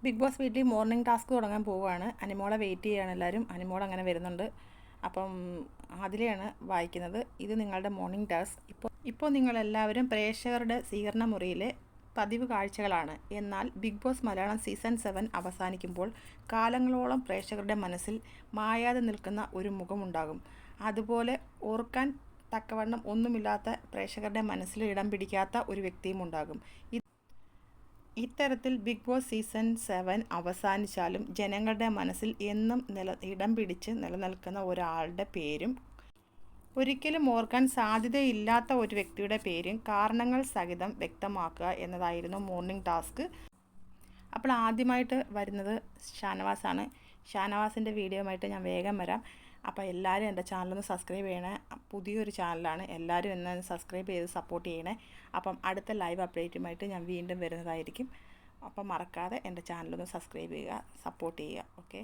Big boss വീട്ടിൽ morning task തുടങ്ങാൻ പോവുകയാണ്. അനിമോളെ വെയിറ്റ് ചെയ്യുകയാണ് എല്ലാവരും. അനിമോൾ അങ്ങനെ വരുന്നുണ്ട്. അപ്പം അതിലെയാണ് വായിക്കുന്നത്. ഇത് നിങ്ങളുടെ മോർണിംഗ് ടാസ്ക്. ഇപ്പോൾ നിങ്ങളെല്ലാവരും പ്രേക്ഷകരുടെ സ്വീകരണ മുറിയിലെ പതിവ് കാഴ്ചകളാണ്. എന്നാൽ ബിഗ് ബോസ് മലയാളം സീസൺ 7 അവസാനിക്കുമ്പോൾ കാലങ്ങളോളം പ്രേക്ഷകരുടെ മനസ്സിൽ മായാതെ നിൽക്കുന്ന ഒരു മുഖമുണ്ടാകും. അതുപോലെ ഓർക്കാൻ തക്കവണ്ണം ഒന്നുമില്ലാത്ത, പ്രേക്ഷകരുടെ മനസ്സിൽ ഇടം പിടിക്കാത്ത ഒരു വ്യക്തിയും ഉണ്ടാകും. ഇത്തരത്തിൽ ബിഗ് ബോസ് സീസൺ 7 അവസാനിച്ചാലും ജനങ്ങളുടെ മനസ്സിൽ എന്നും ഇടം പിടിച്ച് നിലനിൽക്കുന്ന ഒരാളുടെ പേരും ഒരിക്കലും ഓർക്കാൻ സാധ്യതയില്ലാത്ത ഒരു വ്യക്തിയുടെ പേരും കാരണങ്ങൾ സഹിതം വ്യക്തമാക്കുക എന്നതായിരുന്നു മോർണിംഗ് ടാസ്ക്. അപ്പോൾ ആദ്യമായിട്ട് വരുന്നത് ഷാനവാസാണ്. ഷാനവാസിൻ്റെ വീഡിയോയുമായിട്ട് ഞാൻ വേഗം വരാം. അപ്പോൾ എല്ലാവരും എൻ്റെ ചാനലൊന്ന് സബ്സ്ക്രൈബ് ചെയ്യണേ. പുതിയൊരു ചാനലാണ്, എല്ലാവരും എന്നെ സബ്സ്ക്രൈബ് ചെയ്ത് സപ്പോർട്ട് ചെയ്യണേ. അപ്പം അടുത്ത ലൈവ് അപ്ഡേറ്റുമായിട്ട് ഞാൻ വീണ്ടും വരുന്നതായിരിക്കും. അപ്പം മറക്കാതെ എൻ്റെ ചാനലൊന്ന് സബ്സ്ക്രൈബ് ചെയ്യുക, സപ്പോർട്ട് ചെയ്യുക. ഓക്കെ.